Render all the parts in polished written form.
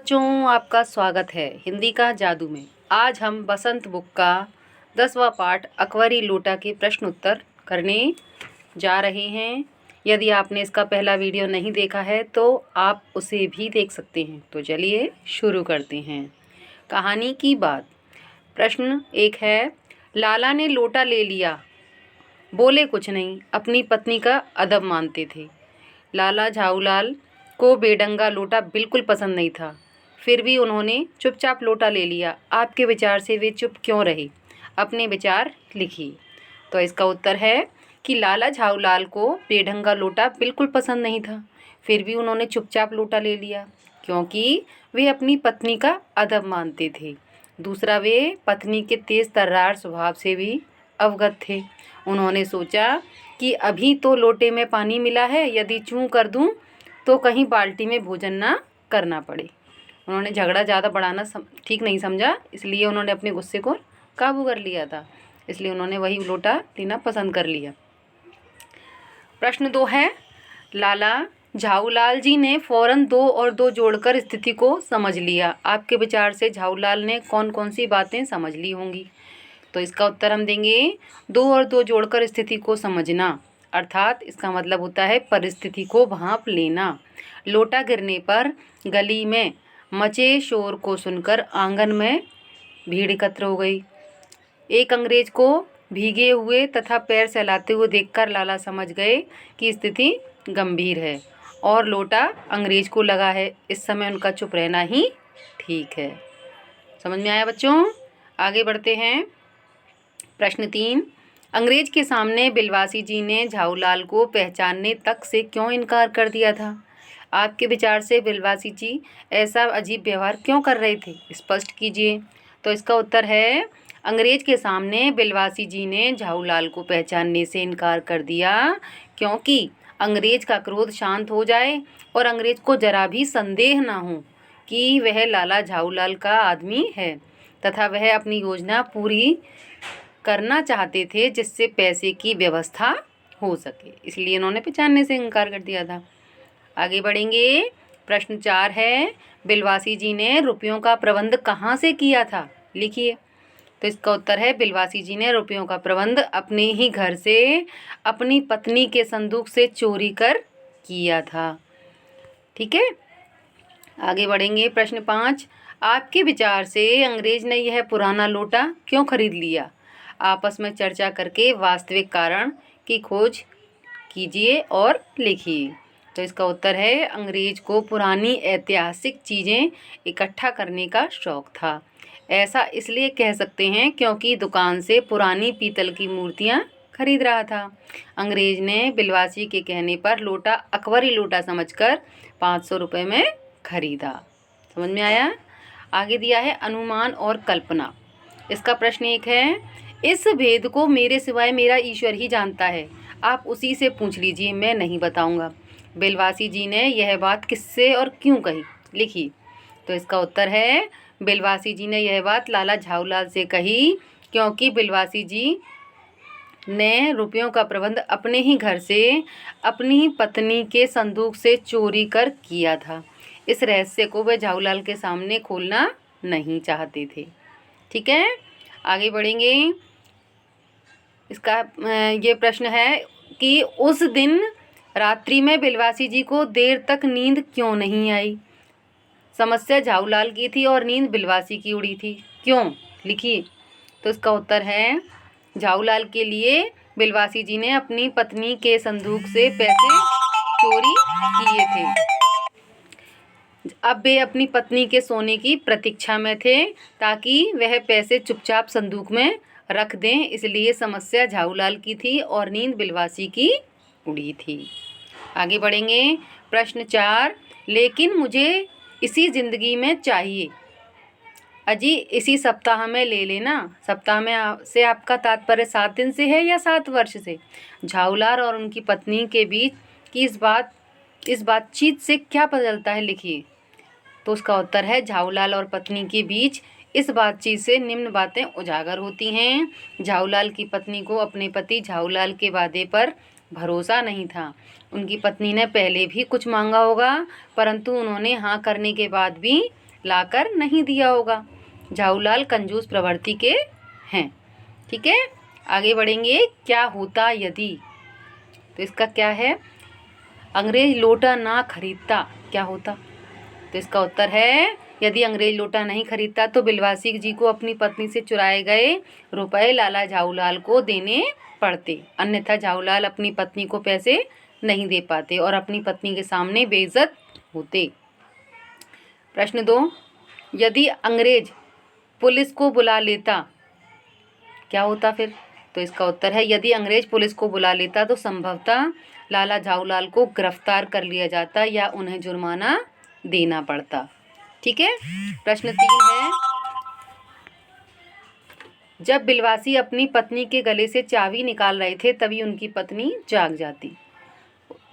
बच्चों, आपका स्वागत है हिंदी का जादू में। आज हम बसंत बुक का 10वां पाठ अकबरी लोटा के प्रश्न उत्तर करने जा रहे हैं। यदि आपने इसका पहला वीडियो नहीं देखा है तो आप उसे भी देख सकते हैं। तो चलिए शुरू करते हैं कहानी की बात। प्रश्न 1 है, लाला ने लोटा ले लिया, बोले कुछ नहीं, अपनी पत्नी का अदब मानते थे। लाला झाऊलाल को बेढंगा लोटा बिल्कुल पसंद नहीं था, फिर भी उन्होंने चुपचाप लोटा ले लिया। आपके विचार से वे चुप क्यों रहे? अपने विचार लिखिए। तो इसका उत्तर है कि लाला झाऊलाल को बेढंगा लोटा बिल्कुल पसंद नहीं था, फिर भी उन्होंने चुपचाप लोटा ले लिया क्योंकि वे अपनी पत्नी का अदब मानते थे। दूसरा, वे पत्नी के तेज तर्रार स्वभाव से भी अवगत थे। उन्होंने सोचा कि अभी तो लोटे में पानी मिला है, यदि चूं कर दूं तो कहीं बाल्टी में भोजन ना करना पड़े। उन्होंने झगड़ा ज़्यादा बढ़ाना ठीक नहीं समझा, इसलिए उन्होंने अपने गुस्से को काबू कर लिया था। इसलिए उन्होंने वही लोटा लेना पसंद कर लिया। प्रश्न 2 है, लाला झाऊलाल जी ने फौरन 2 और 2 जोड़कर स्थिति को समझ लिया। आपके विचार से झाऊलाल ने कौन कौन सी बातें समझ ली होंगी? तो इसका उत्तर हम देंगे 2 और 2 जोड़कर स्थिति को समझना, अर्थात इसका मतलब होता है परिस्थिति को भांप लेना। लोटा गिरने पर गली में मचे शोर को सुनकर आंगन में भीड़ एकत्र हो गई। एक अंग्रेज को भीगे हुए तथा पैर सहलाते हुए देखकर लाला समझ गए कि स्थिति गंभीर है और लोटा अंग्रेज को लगा है। इस समय उनका चुप रहना ही ठीक है। समझ में आया बच्चों? आगे बढ़ते हैं। प्रश्न 3, अंग्रेज के सामने बिलवासी जी ने झाऊलाल को पहचानने तक से क्यों इनकार कर दिया था? आपके विचार से बिलवासी जी ऐसा अजीब व्यवहार क्यों कर रहे थे? स्पष्ट कीजिए। तो इसका उत्तर है, अंग्रेज के सामने बिलवासी जी ने झाऊलाल को पहचानने से इनकार कर दिया क्योंकि अंग्रेज का क्रोध शांत हो जाए और अंग्रेज को जरा भी संदेह ना हो कि वह लाला झाऊलाल का आदमी है तथा वह अपनी योजना पूरी करना चाहते थे जिससे पैसे की व्यवस्था हो सके, इसलिए इन्होंने पहचानने से इनकार कर दिया था। आगे बढ़ेंगे। प्रश्न 4 है, बिलवासी जी ने रुपयों का प्रबंध कहाँ से किया था? लिखिए। तो इसका उत्तर है, बिलवासी जी ने रुपयों का प्रबंध अपने ही घर से अपनी पत्नी के संदूक से चोरी कर किया था। ठीक है, आगे बढ़ेंगे। प्रश्न 5, आपके विचार से अंग्रेज ने यह पुराना लोटा क्यों खरीद लिया? आपस में चर्चा करके वास्तविक कारण की खोज कीजिए और लिखिए। तो इसका उत्तर है, अंग्रेज को पुरानी ऐतिहासिक चीज़ें इकट्ठा करने का शौक था। ऐसा इसलिए कह सकते हैं क्योंकि दुकान से पुरानी पीतल की मूर्तियां खरीद रहा था। अंग्रेज ने बिलवासी के कहने पर लोटा अकबरी लोटा समझकर 500 रुपये में खरीदा। समझ में आया? आगे दिया है अनुमान और कल्पना। इसका प्रश्न 1 है, इस भेद को मेरे सिवाय मेरा ईश्वर ही जानता है, आप उसी से पूछ लीजिए, मैं नहीं बताऊंगा। बिलवासी जी ने यह बात किससे और क्यों कही? लिखिए। तो इसका उत्तर है, बिलवासी जी ने यह बात लाला झाऊलाल से कही क्योंकि बिलवासी जी ने रुपयों का प्रबंध अपने ही घर से अपनी पत्नी के संदूक से चोरी कर किया था। इस रहस्य को वे झाऊलाल के सामने खोलना नहीं चाहते थे। ठीक है, आगे बढ़ेंगे। इसका ये प्रश्न है कि उस दिन रात्रि में बिलवासी जी को देर तक नींद क्यों नहीं आई? समस्या झाऊलाल की थी और नींद बिलवासी की उड़ी थी, क्यों? लिखिए। तो इसका उत्तर है, झाऊलाल के लिए बिलवासी जी ने अपनी पत्नी के संदूक से पैसे चोरी किए थे। अब वे अपनी पत्नी के सोने की प्रतीक्षा में थे ताकि वह पैसे चुपचाप संदूक में रख दें, इसलिए समस्या झाऊलाल की थी और नींद बिलवासी की उड़ी थी। आगे बढ़ेंगे। प्रश्न 4, लेकिन मुझे इसी ज़िंदगी में चाहिए। अजी इसी सप्ताह में ले लेना। सप्ताह में से आपका तात्पर्य 7 दिन से है या 7 वर्ष से? झाऊलाल और उनकी पत्नी के बीच की इस बातचीत से क्या पता चलता है? लिखिए। तो उसका उत्तर है, झाऊलाल और पत्नी के बीच इस बातचीत से निम्न बातें उजागर होती हैं। झाऊलाल की पत्नी को अपने पति झाऊलाल के वादे पर भरोसा नहीं था। उनकी पत्नी ने पहले भी कुछ मांगा होगा, परंतु उन्होंने हाँ करने के बाद भी लाकर नहीं दिया होगा। झाऊलाल कंजूस प्रवृत्ति के हैं। ठीक है, आगे बढ़ेंगे। क्या होता यदि, तो इसका क्या है, अंग्रेज लोटा ना खरीदता क्या होता, तो इसका उत्तर है यदि अंग्रेज लोटा नहीं खरीदता तो बिलवासी जी को अपनी पत्नी से चुराए गए रुपए लाला झाऊलाल को देने पड़ते, अन्यथा झाऊलाल अपनी पत्नी को पैसे नहीं दे पाते और अपनी पत्नी के सामने बेइज्जत होते। प्रश्न 2, यदि अंग्रेज पुलिस को बुला लेता क्या होता फिर, तो इसका उत्तर है यदि अंग्रेज पुलिस को बुला लेता तो संभवतः लाला झाऊलाल को गिरफ्तार कर लिया जाता या उन्हें जुर्माना देना पड़ता। ठीक है। प्रश्न 3 है, जब बिलवासी अपनी पत्नी के गले से चाबी निकाल रहे थे तभी उनकी पत्नी जाग जाती।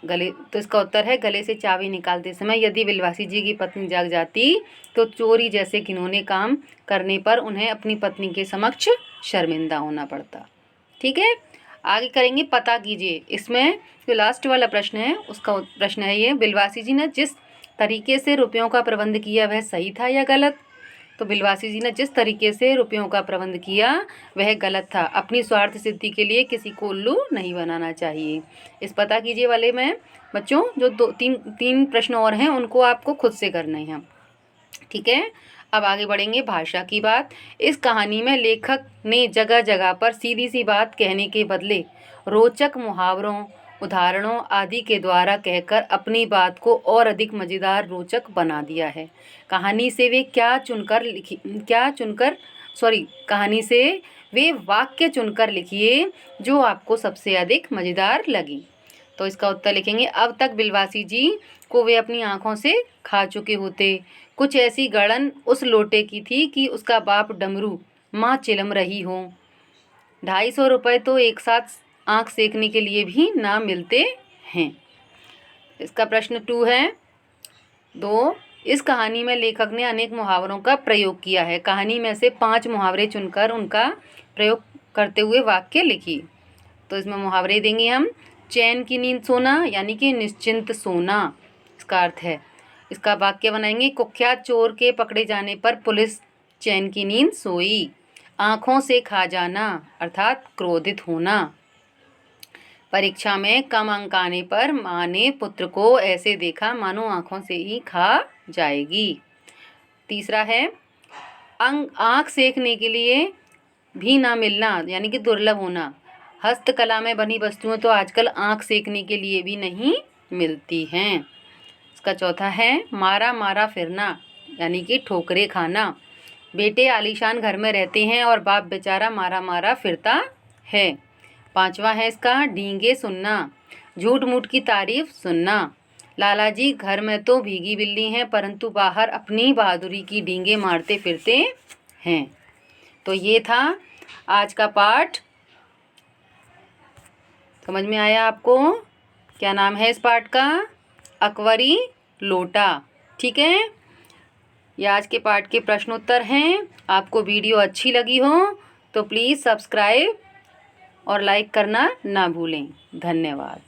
गले, तो इसका उत्तर है गले से चाबी निकालते समय यदि बिलवासी जी की पत्नी जाग जाती तो चोरी जैसे घिनौने काम करने पर उन्हें अपनी पत्नी के समक्ष शर्मिंदा होना पड़ता। ठीक है, आगे करेंगे पता कीजिए। इसमें जो लास्ट वाला प्रश्न है उसका प्रश्न है ये, बिलवासी जी ने जिस तरीके से रुपयों का प्रबंध किया वह सही था या गलत, तो बिलवासी जी ने जिस तरीके से रुपयों का प्रबंध किया वह गलत था। अपनी स्वार्थ सिद्धि के लिए किसी को उल्लू नहीं बनाना चाहिए। इस पता कीजिए वाले में बच्चों जो तीन प्रश्न और हैं उनको आपको खुद से करने हैं। ठीक है, अब आगे बढ़ेंगे भाषा की बात। इस कहानी में लेखक ने जगह जगह पर सीधी सी बात कहने के बदले रोचक मुहावरों, उदाहरणों आदि के द्वारा कहकर अपनी बात को और अधिक मज़ेदार रोचक बना दिया है। कहानी से वे वाक्य चुनकर लिखिए जो आपको सबसे अधिक मज़ेदार लगी। तो इसका उत्तर लिखेंगे, अब तक बिलवासी जी को वे अपनी आँखों से खा चुके होते। कुछ ऐसी गड़न उस लोटे की थी कि उसका बाप डमरू माँ चिलम रही हो। 250 रुपये तो एक साथ आँख सेकने के लिए भी ना मिलते हैं। इसका प्रश्न 2 है, 2, इस कहानी में लेखक ने अनेक मुहावरों का प्रयोग किया है। कहानी में से 5 मुहावरे चुनकर उनका प्रयोग करते हुए वाक्य लिखिए। तो इसमें मुहावरे देंगे हम। चैन की नींद सोना यानी कि निश्चिंत सोना, इसका अर्थ है। इसका वाक्य बनाएंगे, कुख्यात चोर के पकड़े जाने पर पुलिस चैन की नींद सोई। आँखों से खा जाना अर्थात क्रोधित होना। परीक्षा में कम अंक आने पर माँ ने पुत्र को ऐसे देखा मानो आँखों से ही खा जाएगी। तीसरा है, आँख सेकने के लिए भी ना मिलना यानी कि दुर्लभ होना। हस्तकला में बनी वस्तुएं तो आजकल आँख सेकने के लिए भी नहीं मिलती हैं। इसका चौथा है, मारा मारा फिरना यानी कि ठोकरे खाना। बेटे आलीशान घर में रहते हैं और बाप बेचारा मारा मारा फिरता है। 5वां है इसका, डींगे सुनना, झूठ मूठ की तारीफ सुनना। लाला जी घर में तो भीगी बिल्ली हैं परंतु बाहर अपनी बहादुरी की डींगे मारते फिरते हैं। तो ये था आज का पाठ। समझ में आया आपको? क्या नाम है इस पाठ का? अकवरी लोटा। ठीक है, ये आज के पाठ के प्रश्नोत्तर हैं। आपको वीडियो अच्छी लगी हो तो प्लीज़ सब्सक्राइब और लाइक करना ना भूलें। धन्यवाद।